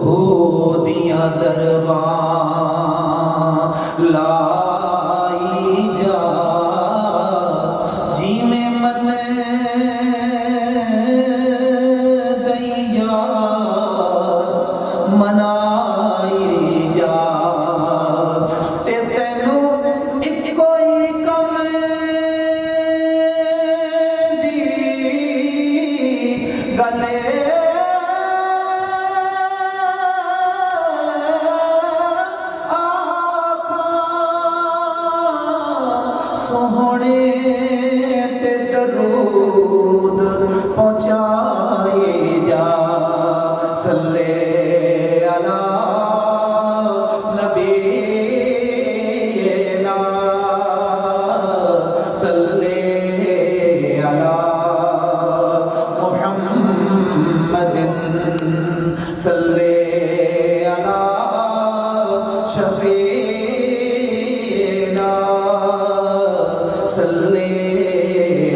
ہو دیاں ضرباں لائی جا جی میں من دیا منائی جا تے تینوں ایک کوئی کم دی گلے سوہنے تے درود پہنچائے جا صلی علی نبینا صلی علی محمد صلی علی شفیعنا صلی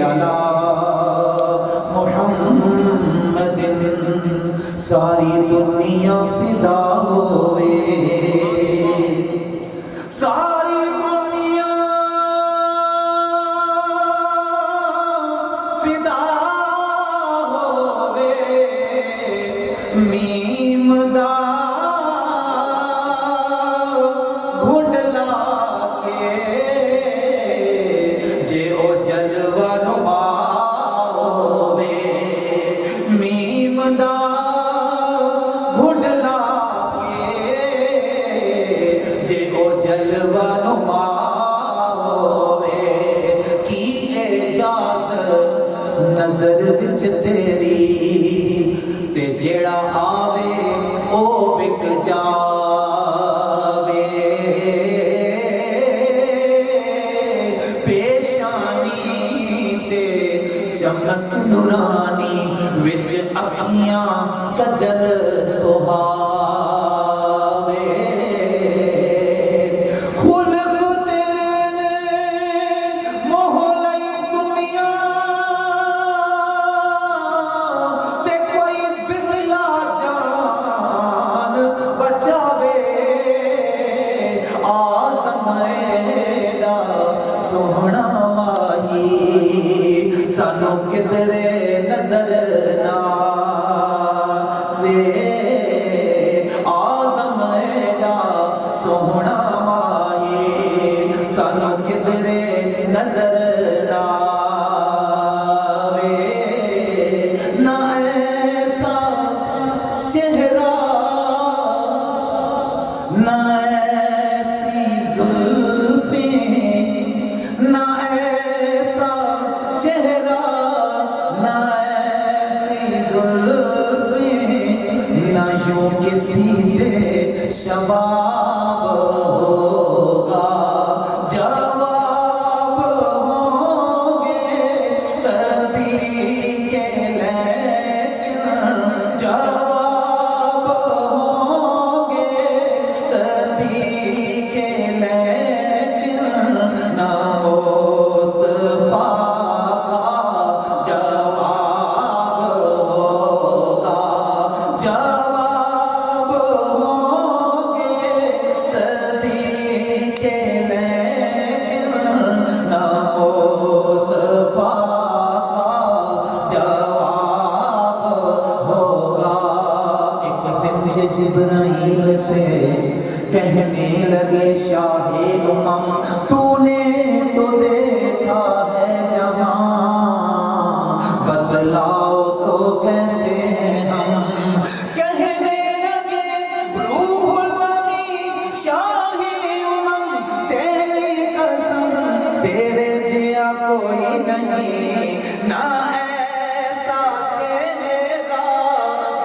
علی محمد ساری دنیا فدا ہوئے ساری دنیا فدا ہوئے میم دا گھٹ لا کے جے او جلوہ نما ہوئے میم دا گھٹ لا کے جے او جلوہ نما ہوئے کی اجازت نظر وچ تیری تے جیڑا آوے او وک جاوے پیشانی تے چمک نورانی وچ اکھیاں کجل سہاوے خلق تیرے نے موہ لئی دنیا تے کوئی بلا جان بچاوے آزم ایڈا سوہنا ماہی سانو کدرے نظر نہ آوے آزم ایڈا سوہنا ماہی سانو کدرے نظر نہ آوے نہ ایسا چہرہ نہ ایسی زلفیں نہ ایسا چہرہ نہ ایسی زلفیں نہ یوں کسی دے شباب ہوگا جواب ہوں گے سبھی کے لیکن جواب ہوں گے سبھی کے لیکن نہ مصطفیٰ کا جواب ہوگا جواب ہوں گے سبھی کے لیکن نہ مصطفیٰ کا جواب ہوگا ایک دن یہ جبرائیل سے کہنے لگے شاہ امم تو نے تو دیکھا ہے جہاں بدلاؤ تو کیسے ہیں ہم کہنے لگے روح الامین شاہ امم تیری قسم تیرے جیا کوئی نہیں نہ ایسا چہرہ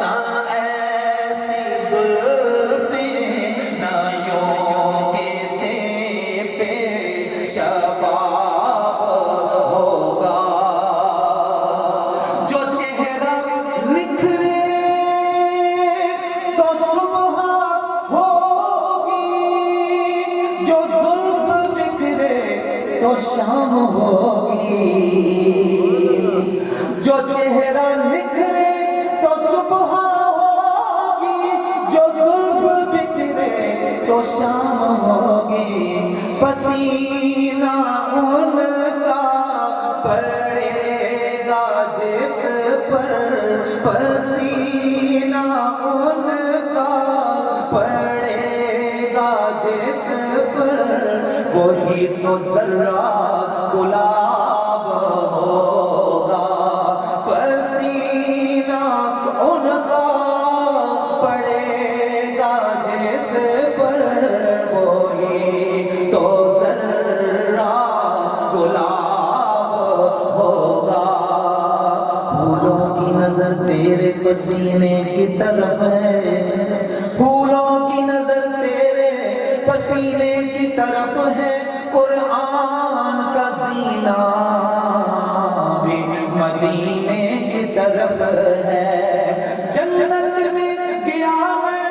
نہ ایسی زلفیں نہ یوں کیسے پیشاب ہوگا جو چہرہ نکھرے تو صبح ہوگی جو زلف بکھرے تو شام ہوگی جو چہرہ تو شام ہوگی پسینہ ان کا پڑے گا جس پر پسینہ ان کا پڑے گا جس پر وہی تو ذرہ گلاب ہوگا پسینہ ان کا پڑے گا جس پر وہی تو ذرہ گلاب ہوگا پھولوں کی نظر تیرے پسینے کی طرف ہے پھولوں کی نظر تیرے پسینے کی طرف ہے قرآن کا سینہ بھی مدینے کی طرف ہے جنت میں گیا میں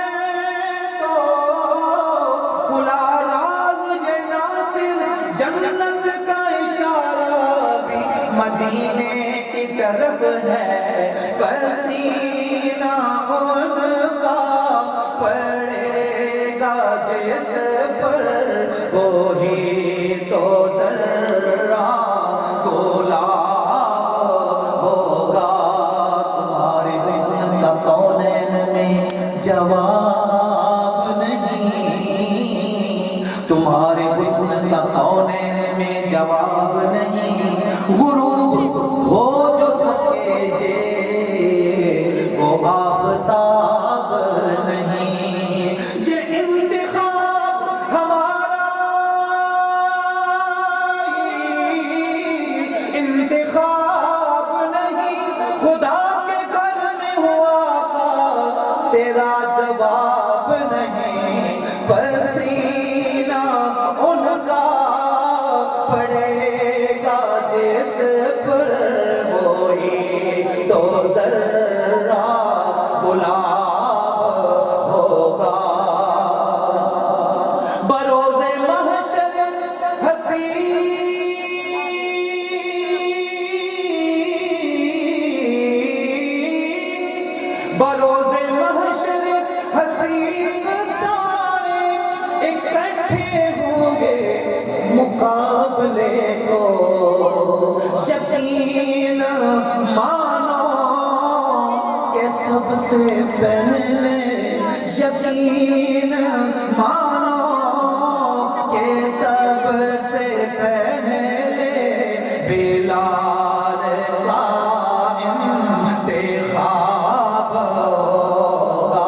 تو کھلا راز یہ ناصر جنت کا اشارہ بھی مدینے کی طرف ہے پسینہ ان کا پڑے گا جس پر وہی تو ذرہ گلاب ہوگا تمہارے حسن کا کونین میں جواب نہیں تمہارے حسن کا کونین میں جواب نہیں غروب ہو جو سکے یہ وہ آفتاب نہیں یہ انتخاب ہمارا انتخاب نہیں خدا کے گھر میں ہوا کا تیرا جواب نہیں پسینہ ان کا پڑے گا جس پر وہی تو ذرہ گلاب ہوگا بروز محشر حسین بروز محشر حسین سارے اکٹھے ہوں گے مقابلے کو یقین مانو کہ سب سے پہلے یقین مانو کہ سب سے پہلے بلال کا انتخاب ہوگا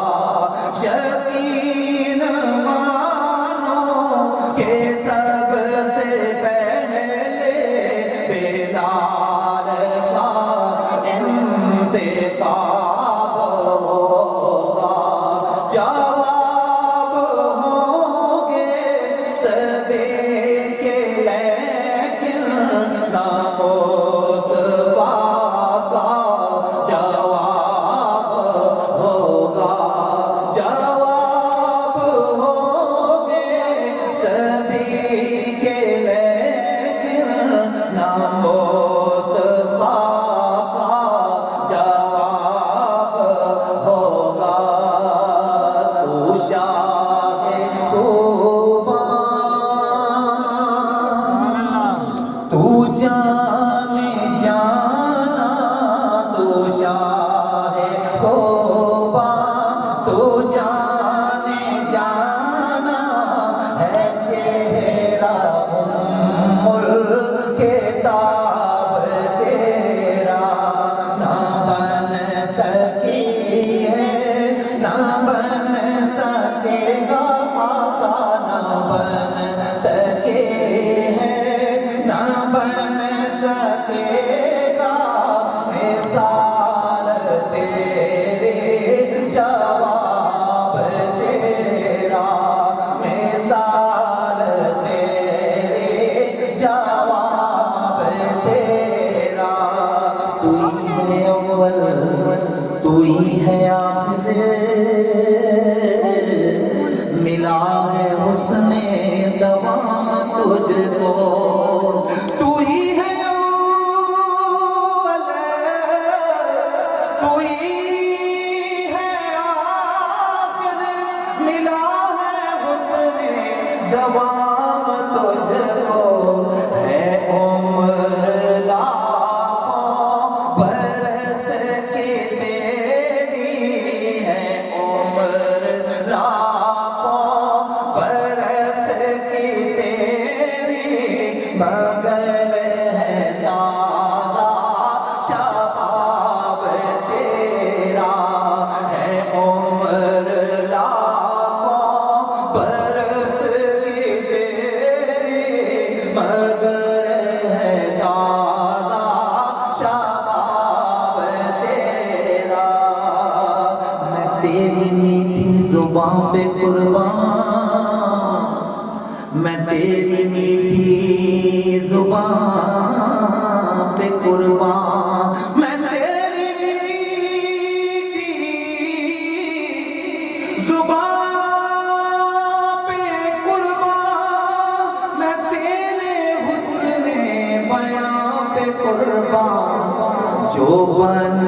یقین مانو کہ سب سے پہلے بلال کا انتخاب ہوگا جواب ہوں گے سبھی کے لیکن نہ مصطفیٰ کا جواب ہوگا جواب ہوں گے سبھی کے لیکن نہ مصطفیٰ کا جواب ہوگا تو شاہ خوباں تو جانے جانا تو شاہ خوباں تو جانے جانا ہے چہرہ الکتاب تیرا نہ بن سکی ہے نہ بن سکے گا آقا نہ بن سکے ہے نہ بن سکے گا مثال تیرے جواب تیرا مثال تیرے جواب تیرا تو ہی ہے اول تو ہی ہے آخر ملا ہے حسن دوام تجھ کو تو ہی ہے اول تو ہی ہے آخر ملا ہے حسن دوام تجھ کو ہے عمر لاکھوں برس کی تیری ہے عمر لاکھوں برس کی تیری مگر ہے تازہ شباب تیرا ہے عمر لاکھوں برس کی تیری مگر ہے تازہ شباب تیرا میں تیری میٹھی زبان پہ قربان میں تیری میٹھی زبان پہ قربان میں تیری میٹھی زبان پہ قربان میں تیرے حسن بیان پہ قربان جو بن